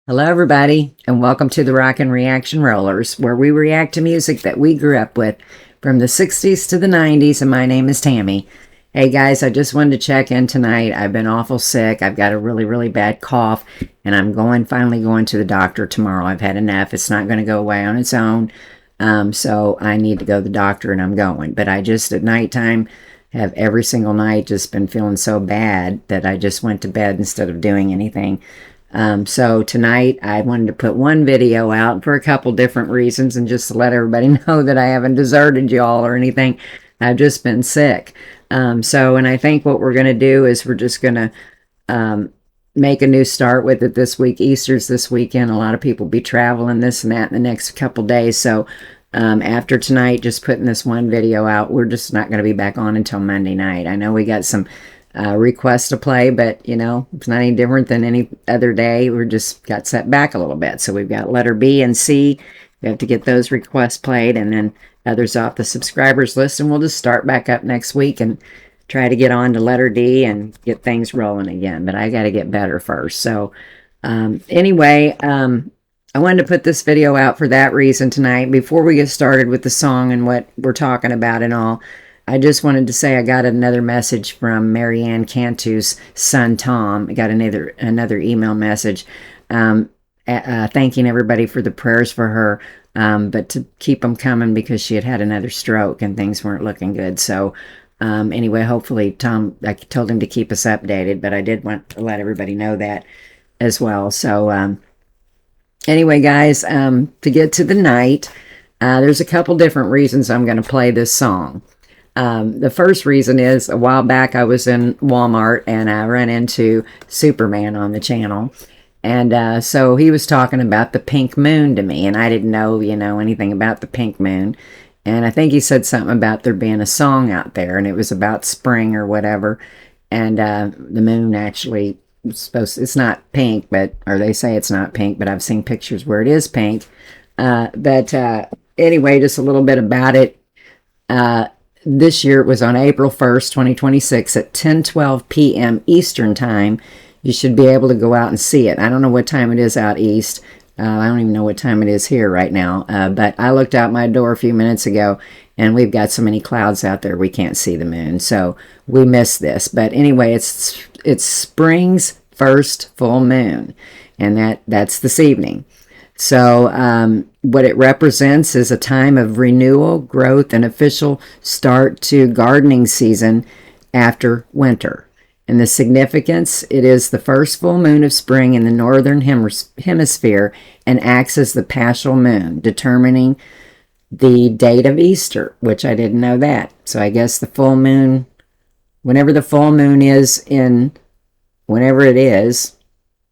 Hello, everybody, and welcome to the Rockin' Reaction Rollers, where we react to music that we grew up with from the 60s to the 90s, and my name is Tammy. Hey, guys, I just wanted to check in tonight. I've been awful sick. I've got a really, really bad cough, and I'm finally going to the doctor tomorrow. I've had enough. It's not going to go away on its own, so I need to go to the doctor, and I'm going. But I just, at nighttime, have every single night just been feeling so bad that I just went to bed instead of doing anything. So tonight I wanted to put one video out for a couple different reasons and just to let everybody know that I haven't deserted y'all or anything. I've just been sick. And I think what we're going to do is we're just going to make a new start with it this week. Easter's this weekend. A lot of people be traveling this and that in the next couple days. So after tonight, just putting this one video out, we're just not going to be back on until Monday night. I know we got some request to play, but you know, it's not any different than any other day. We're just got set back a little bit. So we've got letter B and C. We have to get those requests played and then others off the subscribers list, and we'll just start back up next week and try to get on to letter D and get things rolling again. But I got to get better first. So anyway, I wanted to put this video out for that reason tonight. Before we get started with the song and what we're talking about and all, I just wanted to say I got another message from Marianne Cantu's son, Tom. I got another email message thanking everybody for the prayers for her, but to keep them coming because she had another stroke and things weren't looking good. So anyway, hopefully Tom, I told him to keep us updated, but I did want to let everybody know that as well. So anyway, guys, to get to the night, there's a couple different reasons I'm going to play this song. The first reason is a while back I was in Walmart and I ran into Superman on the channel. And so he was talking about the pink moon to me, and I didn't know, anything about the pink moon. And I think he said something about there being a song out there, and it was about spring or whatever. And the moon actually it's not pink, or they say it's not pink, but I've seen pictures where it is pink. But anyway, just a little bit about it. This year it was on April 1st, 2026 at 10:12 p.m. Eastern Time. You should be able to go out and see it. I don't know what time it is out east. I don't even know what time it is here right now. But I looked out my door a few minutes ago, and we've got so many clouds out there we can't see the moon. So we missed this. But anyway, it's spring's first full moon, and that's this evening. So what it represents is a time of renewal, growth, and official start to gardening season after winter. And the significance, it is the first full moon of spring in the northern hemisphere and acts as the paschal moon, determining the date of Easter, which I didn't know that. So I guess the full moon, whenever the full moon is whenever it is,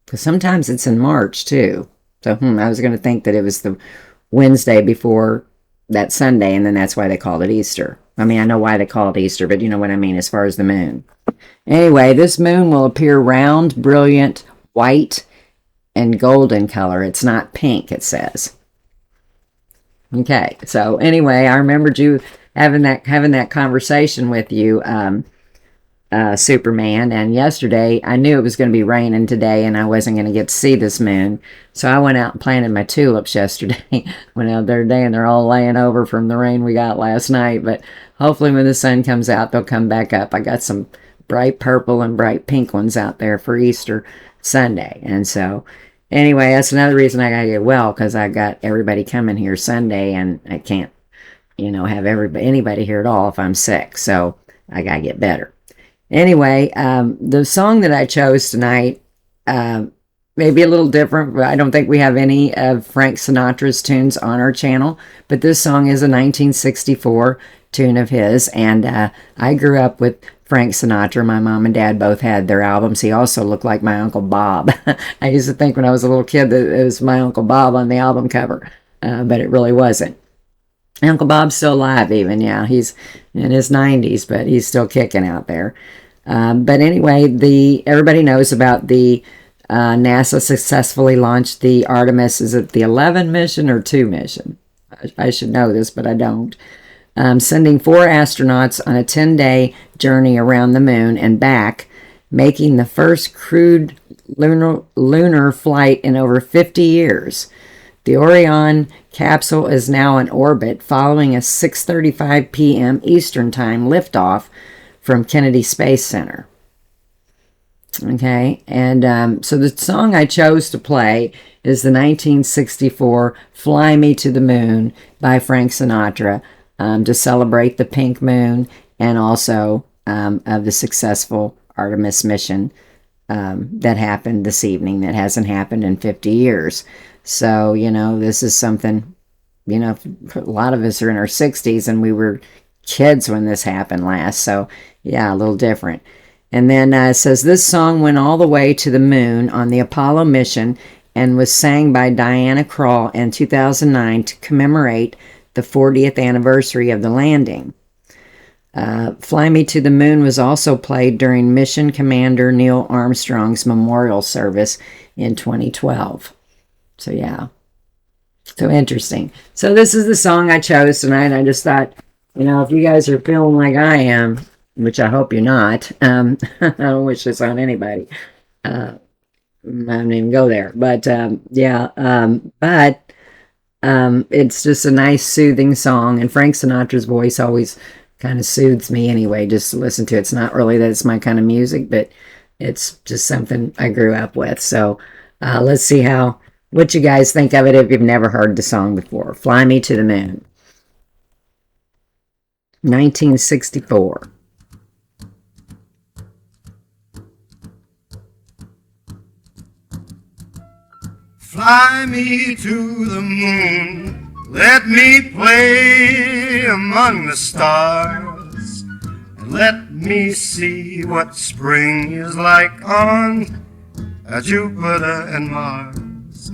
because sometimes it's in March too. So I was going to think that it was the Wednesday before that Sunday, and then that's why they called it Easter. I mean, I know why they call it Easter, but you know what I mean as far as the moon. Anyway, this moon will appear round, brilliant, white, and golden color. It's not pink, it says. Okay, so anyway, I remembered you having that conversation with you, Superman, and yesterday I knew it was going to be raining today and I wasn't going to get to see this moon, so I went out and planted my tulips yesterday. Went out there today and they're all laying over from the rain we got last night, but hopefully when the sun comes out they'll come back up. I got some bright purple and bright pink ones out there for Easter Sunday, and so anyway, that's another reason I gotta get well, because I got everybody coming here Sunday and I can't have anybody here at all if I'm sick, so I gotta get better. Anyway, the song that I chose tonight may be a little different, but I don't think we have any of Frank Sinatra's tunes on our channel. But this song is a 1964 tune of his, and I grew up with Frank Sinatra. My mom and dad both had their albums. He also looked like my Uncle Bob. I used to think when I was a little kid that it was my Uncle Bob on the album cover, but it really wasn't. Uncle Bob's still alive even, yeah. He's in his 90s, but he's still kicking out there. But anyway, everybody knows about the NASA successfully launched the Artemis, is it the 11 mission or 2 mission? I should know this, but I don't. Sending 4 astronauts on a 10-day journey around the moon and back, making the first crewed lunar flight in over 50 years. The Orion capsule is now in orbit following a 6:35 p.m. Eastern Time liftoff from Kennedy Space Center. Okay, and so the song I chose to play is the 1964 Fly Me to the Moon by Frank Sinatra, to celebrate the pink moon and also of the successful Artemis mission that happened this evening that hasn't happened in 50 years. So, this is something, a lot of us are in our 60s and we were kids when this happened last. So, yeah, a little different. And then it says, this song went all the way to the moon on the Apollo mission and was sang by Diana Krall in 2009 to commemorate the 40th anniversary of the landing. Fly Me to the Moon was also played during Mission Commander Neil Armstrong's memorial service in 2012. So, yeah. So interesting. So this is the song I chose tonight. I just thought, if you guys are feeling like I am, which I hope you're not. I don't wish this on anybody. I don't even go there. But, it's just a nice, soothing song. And Frank Sinatra's voice always kind of soothes me anyway, just to listen to. It's not really that it's my kind of music, but it's just something I grew up with. So let's see what you guys think of it if you've never heard the song before. Fly Me to the Moon. 1964. Fly me to the moon, let me play among the stars, and let me see what spring is like on Jupiter and Mars.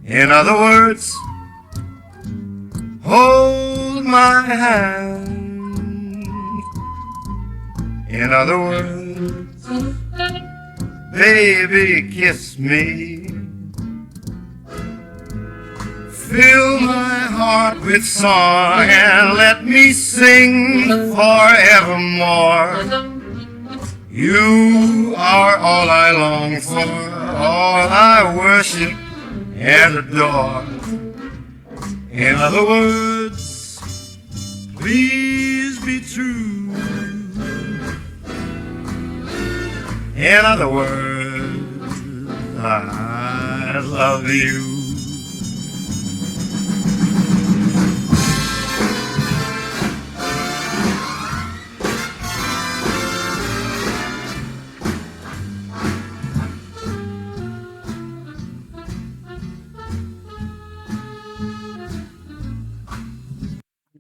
In other words, hold my hand. In other words, baby, kiss me. Fill my heart with song and let me sing forevermore. You are all I long for, all I worship and adore. In other words, please be true. In other words, I love you.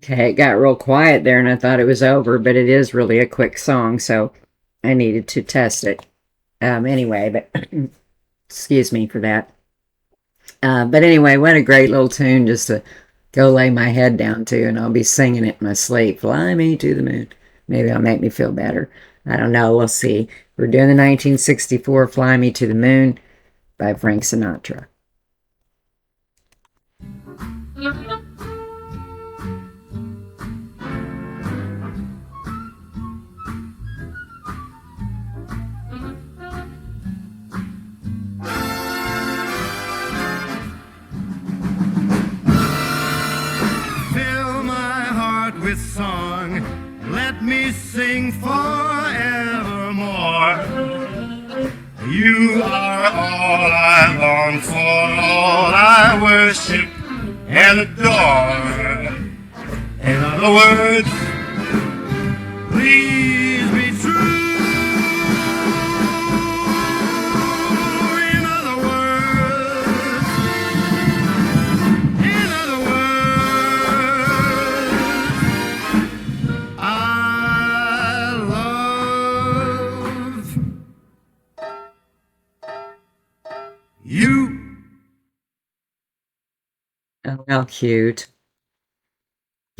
Okay, it got real quiet there and I thought it was over, but it is really a quick song, so I needed to test it. Anyway, but excuse me for that. But anyway, what a great little tune just to go lay my head down to, and I'll be singing it in my sleep. Fly me to the moon. Maybe it'll make me feel better. I don't know. We'll see. We're doing the 1964 Fly Me to the Moon by Frank Sinatra. With song, let me sing forevermore. You are all I long for, all I worship and adore. In other words, please be true. Oh, how cute.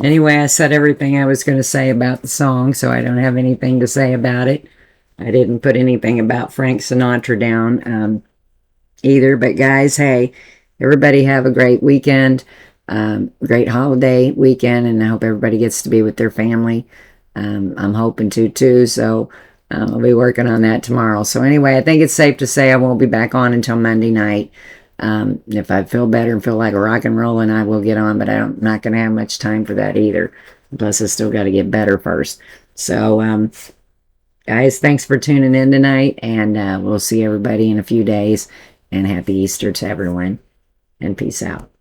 Anyway, I said everything I was going to say about the song, so I don't have anything to say about it. I didn't put anything about Frank Sinatra down either. But guys, hey, everybody have a great weekend, great holiday weekend, and I hope everybody gets to be with their family. I'm hoping to too. So I'll be working on that tomorrow. So anyway, I think it's safe to say I won't be back on until Monday night. If I feel better and feel like a rock and roll, and I will get on, but I'm not going to have much time for that either. Plus, I still got to get better first. So, guys, thanks for tuning in tonight, and we'll see everybody in a few days. And happy Easter to everyone, and peace out.